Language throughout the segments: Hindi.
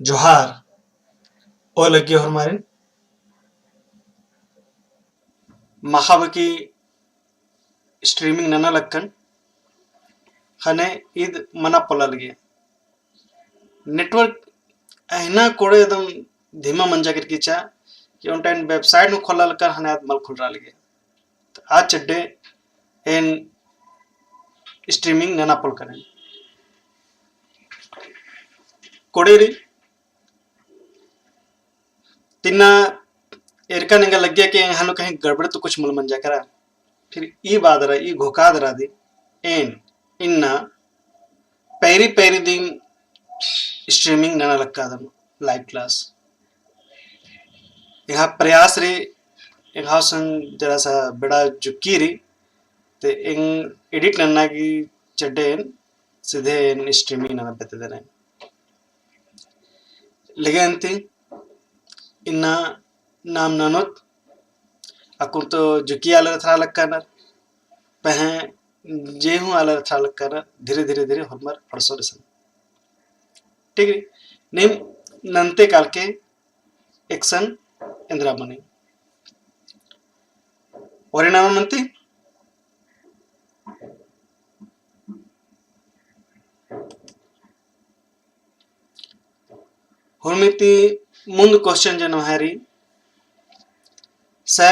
जोहार ओ लगी हमारे महाबकी स्ट्रीमिंग नना लक्कन हने ईद मना पोलल गया नेटवर्क ऐना कोड़े एकदम धीमा मंजा कर चा कि उन टाइम वेबसाइट में खोलल कर हने मल खुल रहा लगे तो आज चड्डे एन स्ट्रीमिंग नना पोल करें कोड़े री तिन्ना एरका निंगा लग गया कि हनु कहीं गड़बड़ तो कुछ मुल मंजा करा फिर ई बादरा ई घोकाद रहा दी एन इन्ना पैरी पैरी दिन स्ट्रीमिंग नना लक्का दम लाइव क्लास यहाँ प्रयास रे यहाँ संग जरा सा बड़ा जुकी री ते इन एडिट नन्ना की चड्डे सीधे इन स्ट्रीमिंग नना बेते दे रहे लेकिन अंति इन्ना नाम ननोत अकुन तो जुकी आलर थरा लक्का नर पह जे हूँ आलर थरा लक्का नर धीरे धीरे धीरे हमार अड़सो रसन ठीक है निम नंते काल के एक्शन इंदिरा मनी और नाम नंती हुर्मिति मुंद क्वेश्चन जन हरी स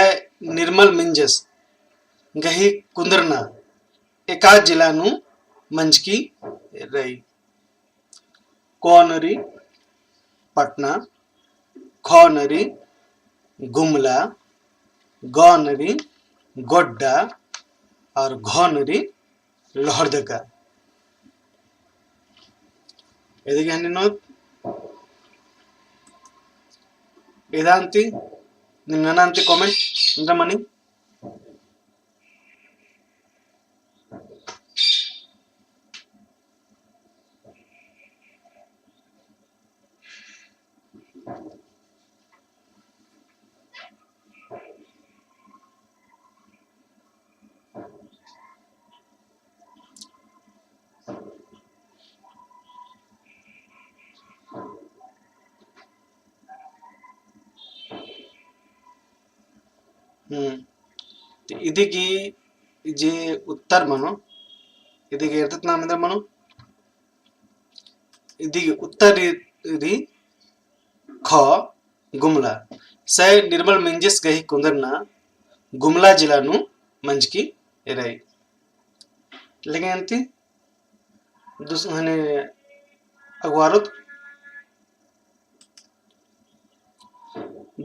निर्मल मिंजस गही कुंदरना एका जिला नु मंजकी रही कौनरी पटना खौनरी गुमला गौनरी गोड्डा और घौनरी लोहरदगा एदिगे हन्नी नोत एदांति निम्नांति कमेंट इंद्रा मनी इदिगी जे उत्तर मनो इदिगे इर्तत नाम इंद्र मनो इदिगे उत्तर री ख गुमला से निर्मल मिंजिस गही कुंदरना गुमला जिला नु मंजकी रही लेकिन अंति दूसरे अगवारुत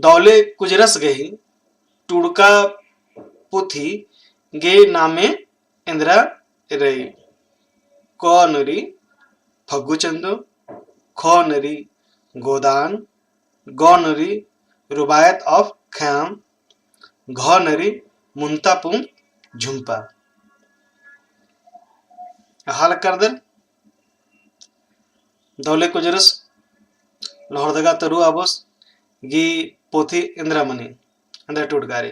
दौले कुजरस गही टुड़का पुथी गे नामे इंदिरा रही कौनरी फग्गुचंदो खौनरी गोदान गौनरी रुबायत ऑफ ख्याम घौनरी मुंतापुम झुम्पा हाल कर दे दौले कुजरस लोहरदगा तरु आबोस गी पोथी इंदिरा मनी अंदर टूटगारी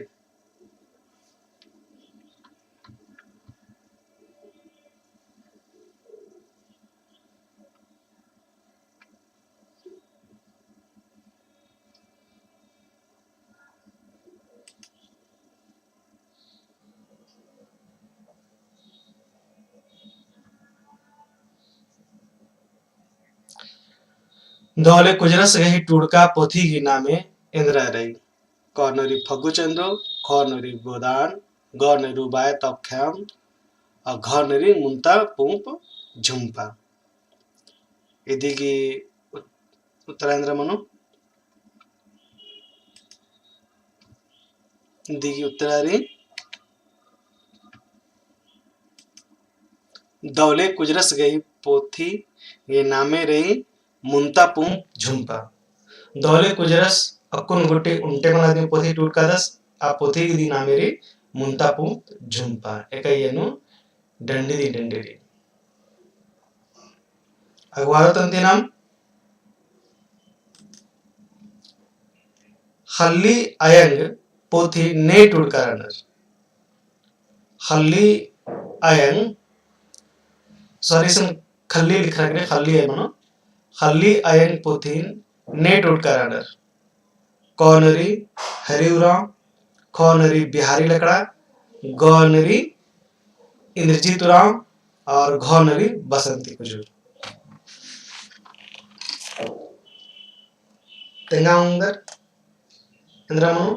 दौले कुजरस गही टूड़का पोथी की नामे इंदिरा रही कौनरी फग्गुचंदो खौनरी गोदान गौनरी रुबायत ऑफ ख्याम और घौनरी मुंता पुंप झुम्पा इदिगी उत्तरांध्र मनो इदिगी उत्तरारी दौले कुजरस गई पोथी ये नामे रही मुंता पुंप झुम्पा दौले कुजरस अकुन गुट्टे उन्टे मला दिन पोथी टूटका दस आ पोथी दी नामेरी मुंता पुंप झुम्पा एकयनु डंडी डंडेरी अगवारो तंती नाम हल्ली आयंग पोथी ने टूटका रनर हल्ली आयंग सॉरी सम खल्ली लिख रहा है खल्ली है मनो खल्ली अयन पुथिन नेट उठकर कौनरी हरिउराव खौनरी बिहारी लकड़ा गौनरी इंद्रजीत राव और घौनरी बसंती कुजूर तेंगा उंगर इंद्रमनु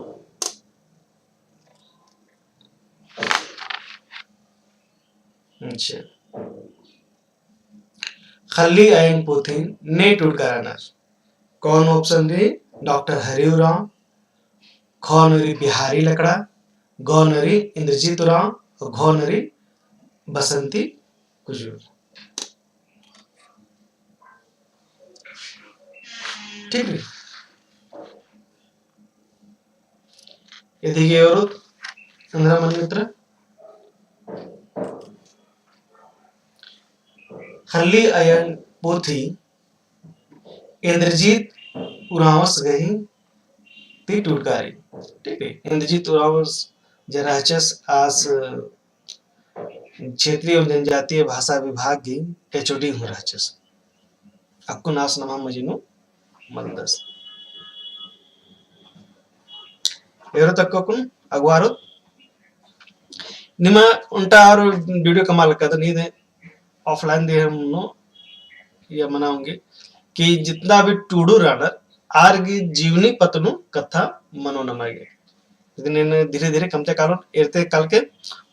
अच्छा खल्ली अयन पुथिन नेट उठकर कौन ऑप्शन दी डॉक्टर हरिउराव खौनरी बिहारी लकड़ा गौनरी इंद्रजीत राव और घौनरी बसंती कुजूर ठीक है ಇದೀಗೆ ಇವರು ಅಂದ್ರೆ ಮನ್ಮಿತ್ರ खल्ली अयन पोथी इंद्रजीत उरावस गही ती टूटकारी ठीक है इंद्रजीत उरावस जराचस आस क्षेत्रीय और जनजातीय भाषा विभाग की एचओडी हो राचस अक्कु नास नमा मजिनु मंदस एवरो तक्कोकुन अगवारो निमा उल्टा और वीडियो कमाल का नहीं ऑफलाइन दे हम ये मनाऊंगे कि जितना भी टूडू रानर आर्गी जीवनी पतनु कथा मनो नमागे धीरे धीरे कमते कालो एरते कल के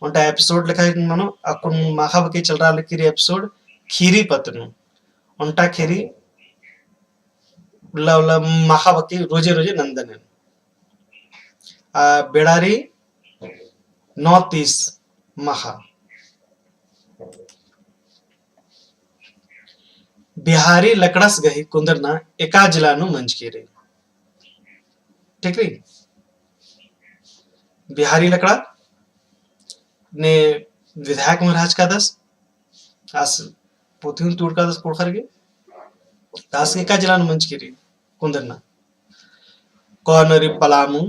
उनका एपिसोड लिखा है मनो अकुन माखब के चल रहा लिखी एपिसोड खीरी पतनु उनटा खीरी उल्ला माखब के रोजे रोजे नंदन बेड़ारी 9:30 महा बिहारी लकड़स गही कुंदरना एका जिलानु मंच के रे ठीक है बिहारी लकड़ा ने विधायक महाराज का दस आस पोथी टूट का दस पोखर के दास एका जिलानु मंच के रे कुंदरना कौनरी पलामू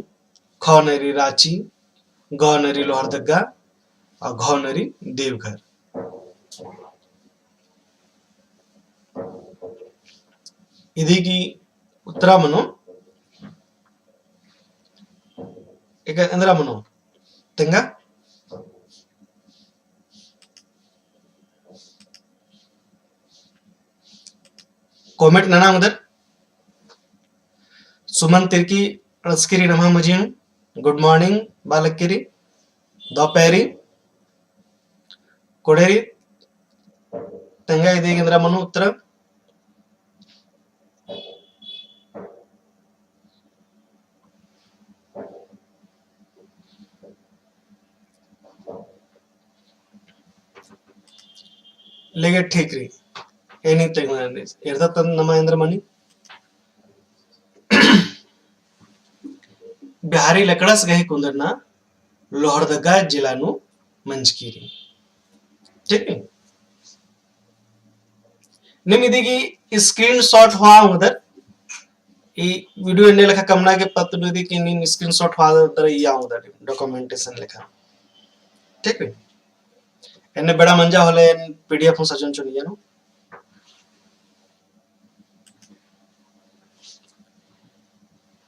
खौनरी रांची गौनरी लोहरदगा और घौनरी देवघर ಇದೀಗಿ ಉತ್ತರ ಮನು ಈಗ ಅಂದ್ರ ಮನು ತೆಂಗ कमेंट नाना उधर सुमन तिर्की रस्किरी नमा मजीन गुड मॉर्निंग बालकिरी दोपहरी कोडेरी तेंगा ಇದೀಗ ಅಂದ್ರ ಮನು ಉತ್ತರ लेगे ठीक रही एनीथिंग इर्दा तन नमायंद्र मनी बिहारी लकड़स गही कुंदरना लोहरदगा जिलानु मंचकीरी ठीक है निमिदिगी स्क्रीनशॉट हुआ उधर ಈ ವಿಡಿಯೋ ಎನ್ನೆ ಲೆಕ್ಕ ಕಮ್ನಾಗೆ ಪತ್ತು ನುದಿಕ್ಕೆ ನೀನು ಸ್ಕ್ರೀನ್ಶಾಟ್ ಹಾದರ ಯಾವುದರ ಡಾಕ್ಯುಮೆಂಟೇಶನ್ ಲೆಕ್ಕ ठीक है एने बड़ा मंजा होले पीडीएफ में सजन चुनिए नो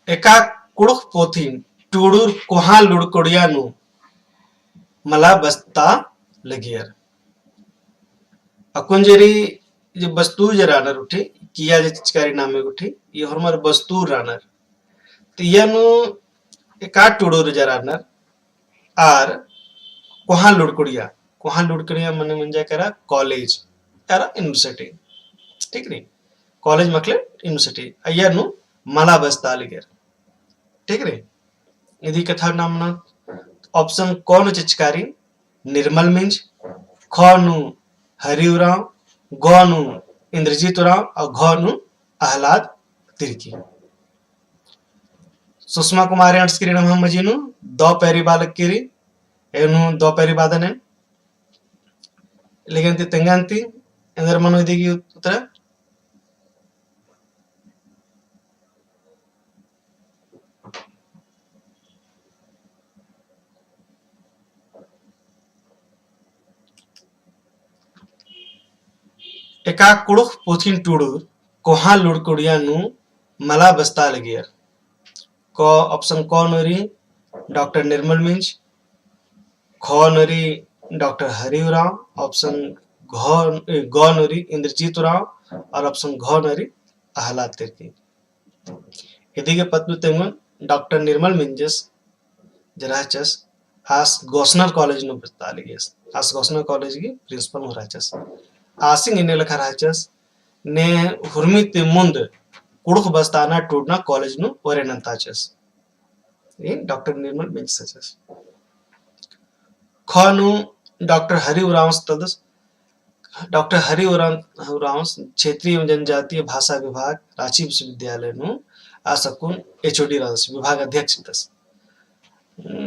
एका कुड़ुख पोथी टूडूर कोहा लुड़कोड़िया नु मला बस्ता लगियर अकुंजरी जो बस्तू जे रानर उठी किया जे चिचकारी नामे उठी ये हमार बस्तू रानर तो यनु एका टूडूर जे रानर आर कोहा लुड़कुड़िया मने मंजा करा कॉलेज यारा यूनिवर्सिटी ठीक नहीं कॉलेज मकले यूनिवर्सिटी अय्यनु मला बस्ता लिगर ठीक रे यदि कथा नामना ऑप्शन कौन चिचकारी निर्मल मिंज खौनु हरिउराव गौनु इंद्रजीत राव और घौनु आह्लाद तिर्की सुषमा कुमारी अंशकिरी नमः मजीनु दो पैरी बालक किरी एनु दो पैरी बादने लेकिन तेंगांती अंदर मनो दिगी उत्तर एका कुड़ुख पोथिन टूडूर कोहा लुड़कुड़ियानु मला बस्तालगियर को ऑप्शन कौनरी डॉक्टर निर्मल मिंज खौनरी डॉक्टर हरिराव ऑप्शन गौनरी इंद्रजीत राव और ऑप्शन घौनरी आह्लाद तिर्की इदिगे पत्नु तेंगुन डॉक्टर निर्मल मिंजस जराचस आस गोस्नर कॉलेज नु बस्तालगियस आस गोस्नर कॉलेज की प्रिंसिपल हो राचस आसिंग इने लखा राचस ने हुर्मित मुंद कुड़ुख बस्ताना टूटना कॉलेज नु ओरेनंताचस ये डॉक्टर निर्मल मिंजस खानु डॉक्टर हरिराव तदस डॉक्टर हरिराव क्षेत्रीय एवं जनजातीय भाषा विभाग रांची विश्वविद्यालय नु आसकुन एचओडी रादस विभाग अध्यक्ष दस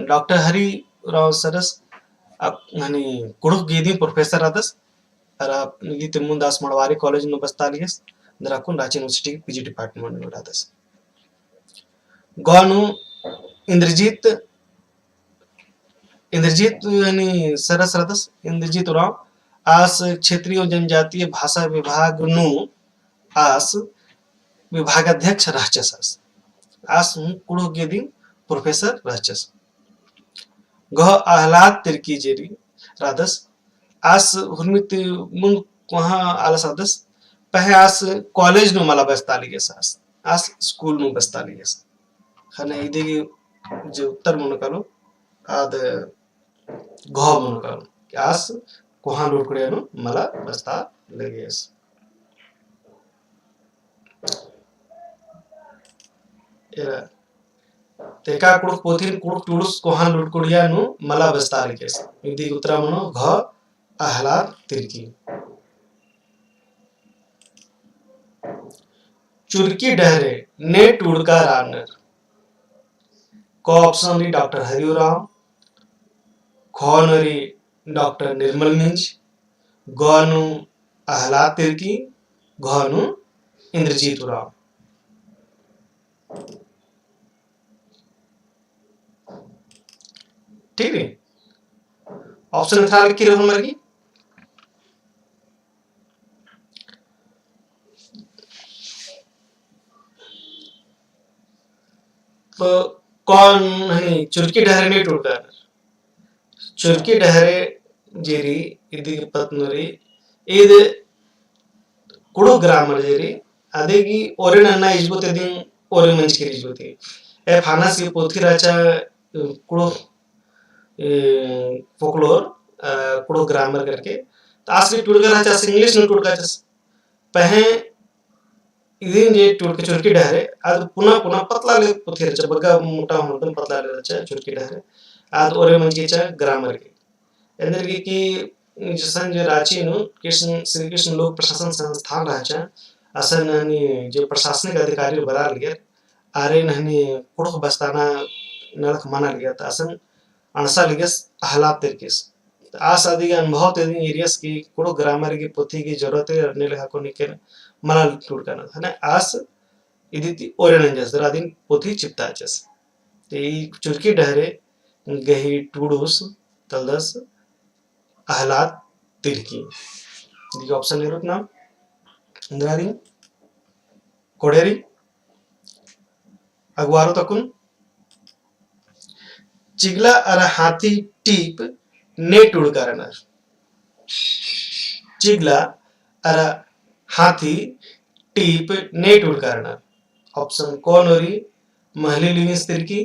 डॉक्टर हरिराव सरस आणि कुड़ुख गीदी प्रोफेसर रादस अरा गीते मुंदास मडवारी कॉलेज नु बस्तालियस दराकुन रांची यूनिवर्सिटी की पीजी डिपार्टमेंट नु रादस गनु इंद्रजीत यानी सरस रादस इंद्रजीत राव आस क्षेत्रीय जनजातीय भाषा विभाग नु आस विभागाध्यक्ष राचस आस कुड़ुख गीदी प्रोफेसर राचस गह आह्लाद तिर्की जेरी रादस आस हुर्मित मुंग वहाँ आलस आदस पहे आस कॉलेज नु मला बस्तालियस आस स्कूल नु बस्तालियस खने इदिगे जो उत्तर मुनकालो आद घ मुनकालो आस कोहा लुड़कुड़ियानु मला बस्तालियस एरा तेका कुड़ुख पोथिन कुड़ुख टुडुस कोहा लुड़कुड़ियानु मला बस्तालियस इदिगे उत्तर मुनो घ आह्लाद तिर्की चुरकी डहरे ने टूड़का रानर को ऑप्शन री डॉक्टर हरिराव खौनरी डॉक्टर निर्मल मिंज गनु आह्लाद तिर्की घनु इंद्रजीत राव ठीक है ऑप्शन था लिखी रहो मरगी तो कौन है चुरकी डहरे ने टूटकर चुरकी डहरे जेरी इदी पत्नुरी इद कुड़ो ग्रामर जेरी अदेगी ओरेनना इजबोते दिन ओरे मंच की इजबोते ए फानास की पोथी राचा कुड़ो फोकलोर कुड़ो ग्रामर करके तासरी टूटकर राचा इंग्लिश न टूटकर पहे इदिन जे टूटके चुरकी डहरे आद पुनः पतला ले पोथी रचा बगा मोटा होतन पतला ले रचा चुरकी डहरे आद ओरे मंच की ग्रामर की अंदर की जसन जो रांची नु कृष्ण श्री कृष्ण लोक प्रशासन संस्थान राचा असन ननी जो प्रशासनिक अधिकारी बरा लिया आरे ननी कुड़ुख बस्ताना नरक माना लिया था असन अनसा लिगस हालात तिरकिस आस आदि अनुभव ते दिन एरियास की कुड़ुख ग्रामर की पोथी की जरूरत है ने लेखा को निके मला टूट करना है ना आस इदिति ओरेनंजस दरादिन पोथी चिपताचस ते चुरकी डहरे गही टूडुस तलदस आह्लाद तिर्की दी ऑप्शन ले रुतना इंद्रारी कोडेरी अगवारो तकुन चिगला अर हाथी टीप ने टुड़कारनर चिगला अर हाथी टीप ने टुड़कारनर ऑप्शन कोनोरी महली लिविंस तिर्की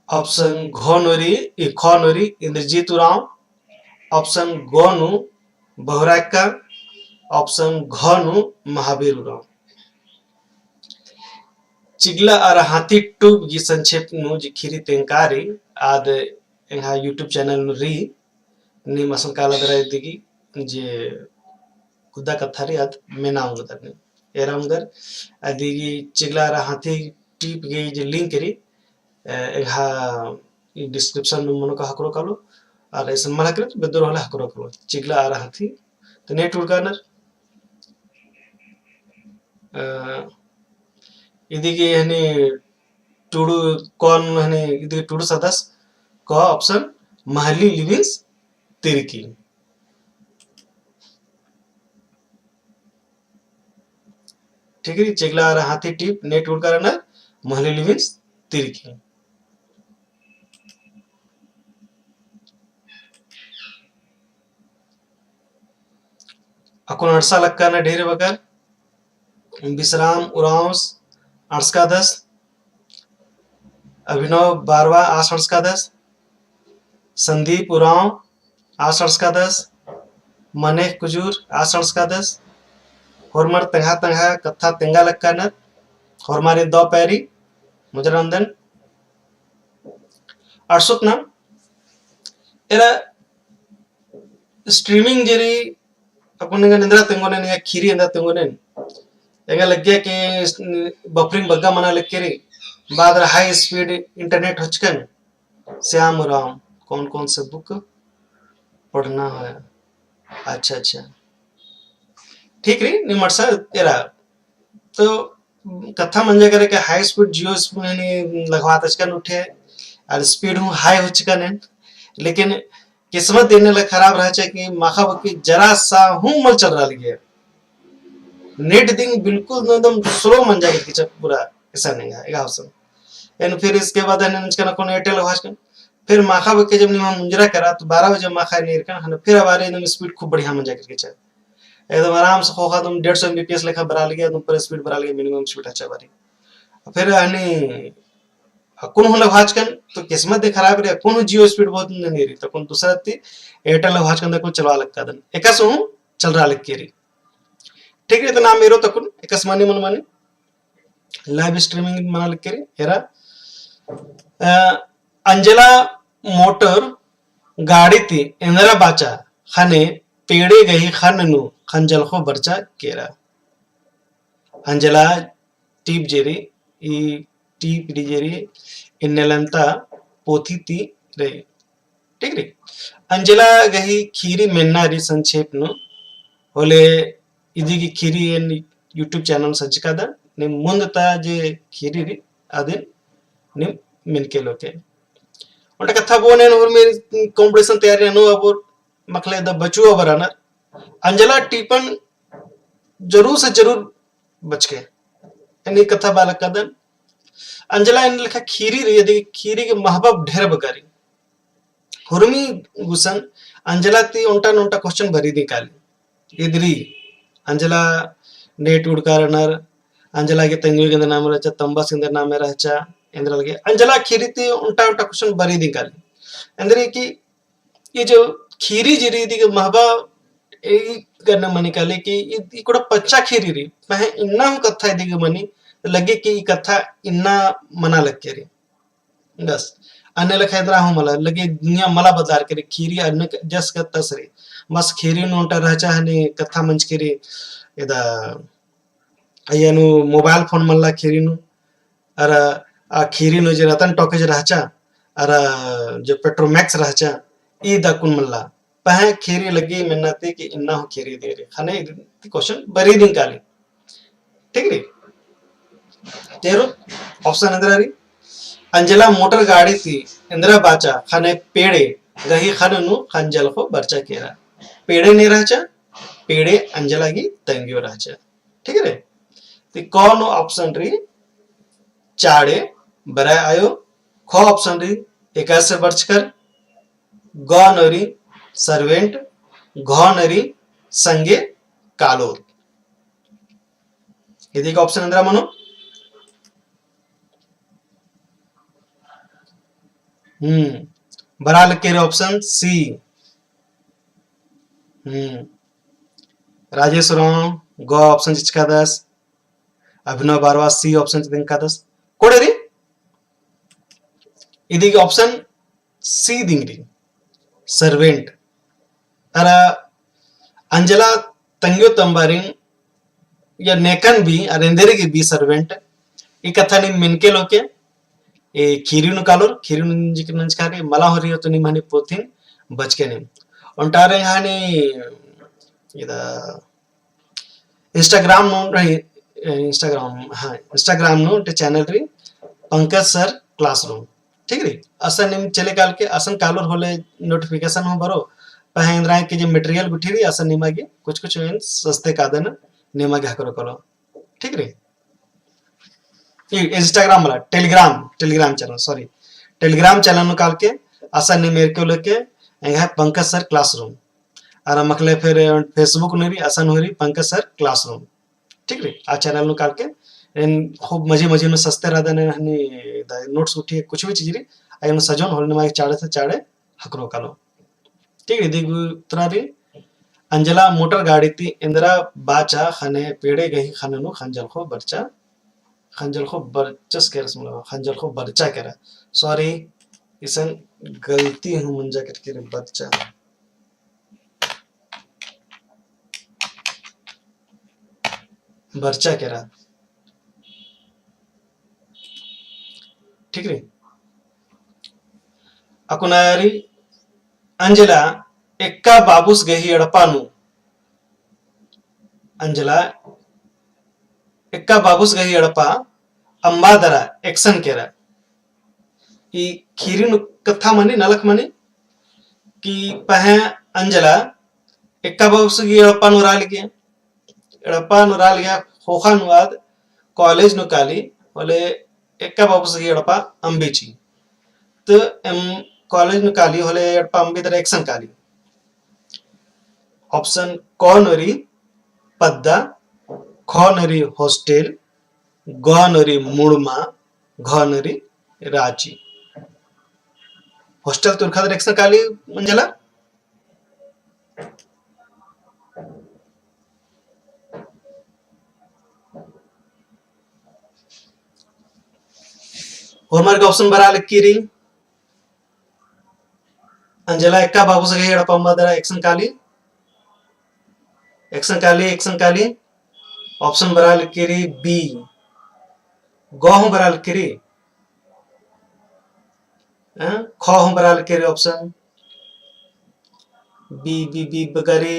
ऑप्शन खौनोरी इंद्रजीत राव ऑप्शन गोनु बहुराक्का ऑप्शन घनु महावीर राव चिगला और हाथी टूब की संक्षेप नु जी खीरी तेंकारी आद यहाँ यूट्यूब चैनल नु री नि मसन काला दरा दिगी जे खुदा कथारी आद मेना उंगदर ने एरा उंगदर अदिगी चिगला और हाथी टीप के जे लिंक करी यहाँ डिस्क्रिप्शन नु मनो का हकरो कालो और ऐसा मला कर बेदर वाला हकरो करो चिगला और हाथी तो नेट उड़कानर इदिगे हने टुडू कौन हने इदिगे टुडू सदस का ऑप्शन महली लिविंग्स तिर्की ठीक है चेगला हाथी टीप नेट उड़ कारण महली लिविंस तिरकी अकुन अड़सा लक्का ना ढेर बगर विश्राम उरांस अड़सकादस अभिनव बारवा आस अड़सकादस संदीप उरांव आस अड़सकादस मनेह कुजूर आस अड़सकादस होरमर तंगा तंगा कथा तेंगा लक्का न होरमारे दो पैरी मुजरंदन अड़सुत ना एरा स्ट्रीमिंग जेरी अपन निंद्रा तेंगोने या खीरी अंदा तेंगोने एंगा लग गया कि बफरिंग बग्गा मना लग के रे बाद हाई स्पीड इंटरनेट हचकन श्याम राम कौन कौन से बुक पढ़ना है अच्छा अच्छा ठीक रे निमटसा तेरा तो कथा मंजे करे के हाई स्पीड जियो स्पीड लगवात हचकन उठे और स्पीड हूँ हाई हो चुका है लेकिन किस्मत देने लग खराब रहा है कि माखा की जरा सा हूँ मल चल रहा है नेट दिन बिल्कुल एकदम स्लो मन जाएगा पूरा ऐसा नहीं है एन फिर इसके बाद कौन एयरटेल भाषण फिर माखा बके जब मुंजरा करा तो 12 बजे माखा नहीं रखा फिर हमारे एकदम स्पीड खूब बढ़िया मन जाकर के एकदम आराम से खोखा तुम 150 Mbps लेखा बढ़ा लिया तुम पर स्पीड बढ़ा लिया मिनिमम स्पीड अच्छा बारी फिर हनी कौन होला भाजकन तो किस्मत दे खराब रे कौन जियो स्पीड बहुत नहीं रही तो कौन दूसरा थी एयरटेल भाजकन देखो चलवा लगता दन एकस हूं चल रहा लग के री ठीक है तो नाम मेरो तो कौन एकस मानी मन मानी लाइव स्ट्रीमिंग मना लग के री एरा अंजला मोटर गाड़ी थी इंदिरा बाचा खाने पेड़े गई खान नु खंजल को बरचा केरा अंजला टीप जेरी ई टीप जेरी इन्नेलंता पोथी ती रे ठीक रे अंजला गही खीरी मेन्नारी संक्षेप नु होले इदी की खीरी यूट्यूब चैनल सज्जकादा ने मुंदता जे खीरी री आदिन ने मिनके लोके उनका कथा बोने और मेरी कंपटीशन तैयारी अनु अब मखले द बचू अबर ना अंजला टीपन जरूर से जरूर बच के यानी कथा बालक कदन अंजला इन लिखा खीरी रे यदि खीरी के महबब ढेर बगारी हुरमी गुसन अंजला ती उल्टा उल्टा क्वेश्चन भरी निकाली इधरी अंजला नेट उड़कारनर अंजला के तंगुल के नाम रचा तंबा सिंदर नाम में रहचा इंद्र लगे अंजला खीरी ती उल्टा उल्टा क्वेश्चन भरी निकाली अंदर की ये जो खीरी जिरी दी के महबा करना मनी काले कि इकोड़ा पच्चा खीरी री मैं इन्ना हूँ कथा दी के मनी लगे कि कथा इन्ना मना लग के री बस अन्य लखा इधर हूँ मला लगे दुनिया मला बदलार करे खीरी अन्य जस का तसरे बस खीरी नोटा रहचा है ने कथा मंच के री इदा अयनु मोबाइल फोन मल्ला खीरी नु अरे आ खीरी नु जे रतन टॉकेज रहचा अरे जो पेट्रोमैक्स रहचा ई दकुन मल्ला पहे खीरी लगी मिन्नती कि इन्ना हो खीरी दे रे खाने क्वेश्चन बरी दिन काली ठीक रे तेरो ऑप्शन अंदर आ रही अंजला मोटर गाड़ी थी इंदिरा बाचा खाने पेड़े गही खाने नु खंजल को बरचा केरा पेड़े नहीं रहचा पेड़े अंजला की तंगियो रहचा ठीक है तो कौन ऑप्शन री चाड़े बराय आयो खो ऑप्शन री 21 से बर्च कर ग नरी सर्वेंट घ नरी संगे कालोर यदि का ऑप्शन अंदर मनो बराल के ऑप्शन सी राजेश राव ग ऑप्शन चिचका दस अभिनव बारवा सी ऑप्शन चिंका दस कोड़े री यदि का ऑप्शन सी दिंगरी सर्वेंट अरा अंजला तंगियो तंबारिंग या नेकन भी अरेंदेरे की बी सर्वेंट ये कथा नि मिनके लोके ए खीरीनु कालोर खीरीनु नंजकारे मला हो रही हो तो नि माने पोथिन बचके नि उंटारे हानि इदा इंस्टाग्राम नो रही इंस्टाग्राम नो टे चैनल री पंकज सर क्लासरूम ठीक रे असन निम चले काल के असन कालोर होले नोटिफिकेशन हो बरो पहेंद्रा के जो मटेरियल गुठी री असन निमा के कुछ सस्ते कादन निमा के हकरो कलो ठीक रे। इंस्टाग्राम मला Telegram channel sorry Telegram channel निकाल के असा नहीं मेरे को लेके है पंकज सर क्लासरूम और मकले फिर फेसबुक ने भी असन हो रही पंकज सर क्लासरूम ठीक रे आ चैनल निकाल के इन खूब मजे में सस्ते रहते ने हनी नोट्स उठी कुछ भी चीज री आयन सजन होने में चाड़े से चाड़े हकरो कालो ठीक है दिगु त्रारी अंजला मोटर गाड़ी थी इंदिरा बाचा खने पेड़े गई खने नु खंजल को बरचस कह रहा खंजल को बरचा कह रहा सॉरी इसन गलती हूँ मुंजा करके बरचा बरचा कह रहा ठीक रे अकुनारी अंजला एक्का बाबूस गही अड़पानु अंजला एक्का बाबूस गही अड़पा अंबादरा एक्शन केरा ई खीरिन कथा मनी नलक मनी कि पहे अंजला एक्का बाबूस गही अड़पा नुराल गया होखा नुआद कॉलेज नुकाली बोले एक्का बाबूस गही अड़पा अंबीची तो एम कॉलेज नुकाली होले अड़पा अंबीदरा एक्शन काली ऑप्शन कौनरी पद्दा खनरी हॉस्टेल गनरी मुड़मा घनरी रांची हॉस्टेल तुरखा एक्शन काली मंजला होमवर्क ऑप्शन बरा लिखी रही अंजला एक्का बाबू से गई हड़पा अंबादरा एक्शन काली ऑप्शन बरा लिखी रही बी गौ बरा लिखी रही खो बरा लिखी रही ऑप्शन बी बी बी बगरी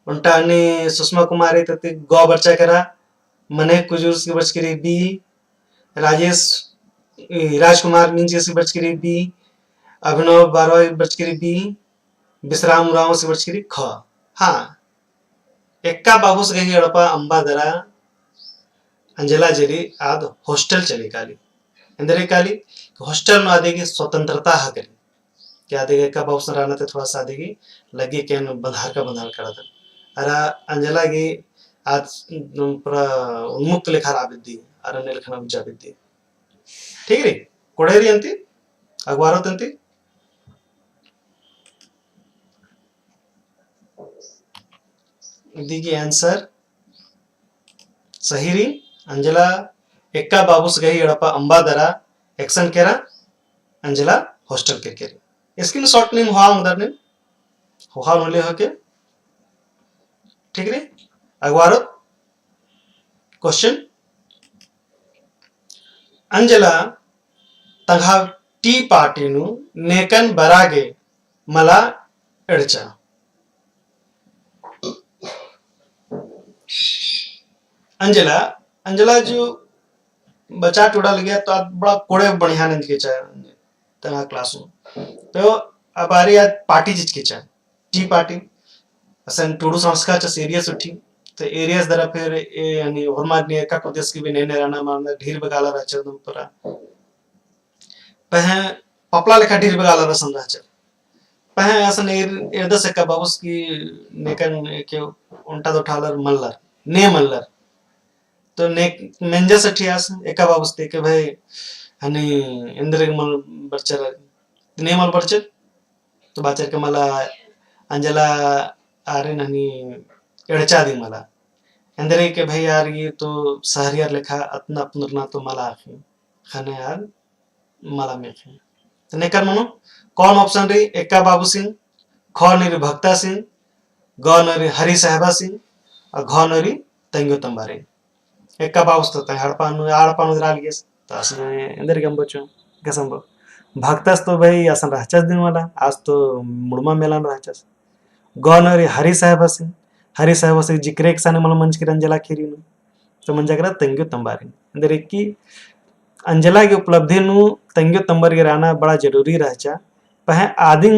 उल्टाने सुषमा कुमारी तते गौ बच्चा करा मने कुजूर की बच करी बी राजेश राजकुमार नीचे से बच करी बी अभिनव बारवा बच करी बी विश्राम राव से बच करी ख हाँ एक्का बाबूस गही अड़पा अंबादरा अंजला जरी आद हॉस्टल चली काली इंदरे काली हॉस्टल में आदेगी स्वतंत्रता हा करी क्या आदेगी एक्का बाबूस रहना ते थोड़ा सा आदेगी लगी के बंधार करा था अरा अंजला की आज पूरा उन्मुक्त लेखा राबिद्दी अरण्य लेखना उज्जाबिद्दी ठीक रे कोड़ेरी अंती अखबारों तंती दी आंसर सही री अंजला एक्का बाबूस गही अड़पा अंबादरा एक्शन केरा अंजला हॉस्टल के केरी स्क्रीन शॉट नेम हुआ उधर ने हुआ नोले होके ठीक रे अगवारो क्वेश्चन अंजला तंगा टी पार्टी नु नेकन बरागे मला एड़चा अंजला जो बच्चा टूटा गया तो आज बड़ा कोड़े बढ़िया नंद के चाहे तना क्लास में तो अब आ रही आज पार्टी जिच के चाहे टी पार्टी असन टूडू संस्कार चा सीरियस उठी तो एरियास दरा फिर यानी हरमाद ने का प्रदेश की भी नए राना मारना ढीर बगाला राचा दम परा पह पपला लेखा ढीर बगाला रसम राचा पह असन एरदस का बाबूस की नेकन के उल्टा दो ठालर मल्लर तो ने मेंजा सठियास एका बाबूस ते के भाई हनी इंद्र मल बरचर ने मल बरचर तो बाचर के मला अंजला आरे ननी एड़चा दी मला इंद्र के भाई यार ये तो शहरियर लेखा अतना पुनरना तो मला आखी खाने यार मला में खे तो ने कर मनो कौन ऑप्शन रे एका बाबू सिंह ख नरी भक्ता सिंह ग नरी हरि साहबा सिंह और घ नरी तंगो तंबारे एक्का बाबूस तो आड़पानु रालियस तो असने इंदर गम बचो कसम भक्तस तो भाई असन रहचस दिन वाला आज तो मुड़मा मेलान रहचस गौनरी हरि साहब से जिक्र एक साने मला मंच की अंजला खीरी नु तो मंजा करा तंग्यो तंबारी इंदर एक की अंजला की उपलब्धि नु तंग्यो तंबर के रहना बड़ा जरूरी रहचा पह आदिन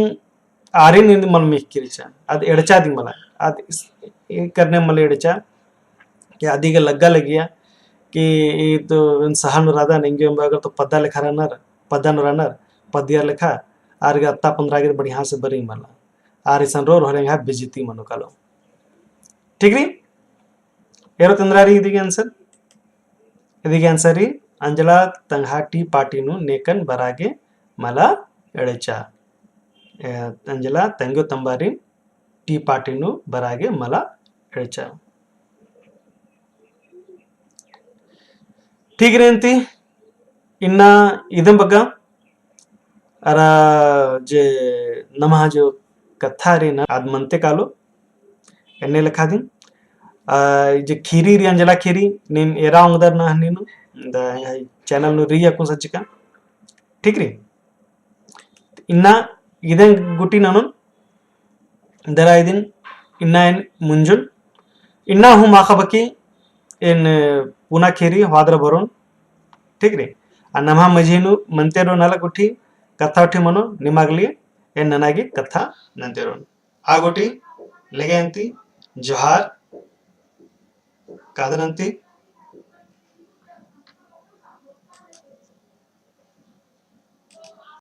आरिन मल मिख किरिचा आद एड़चा दिन मला आद करने मल एड़चा कि आदि के लग्गा लगिया की itu sahan rada nengge अगर तो पद्दा लेखा रहनर पद्दा न रहनर पद्दिया लेखा आर अत्ता 15 गिर बढ़िया से बरी मला आर इसन रो रहेंगे बेजिती मनो कालो ठीक री एरो तंद्रारी इदिगे आंसर अंजला तंघाटी पाटीनु नेकन बरागे मला एळेचा अंजला तंगो तंबारी टी पाटीनु बरागे मला एळेचा ठीक ರೇಂತಿ ಇನ್ನ ಇದನ್ ಬಗ್ಗ ಅರ जे नमः जो कथा रे ना आद मनते कालो एने लखा दिन जे खीरी री अंजला खीरी निन एरा उंगदर ना हनीनु द चैनल नु रिया को सचिका ठीक री इन्ना इदन गुटी ननु दरा इदिन इन्ना एन मुंजुन इन्ना हु माखबकी एन पुना खीरी हादर भरून ठीक रे आ नमहा मझीनु मंतेरो नला गुठी कथा उठी मनो निमागली ए ननागी कथा नंतेरो आ गुटी लेगे अंती जोहार कादरंती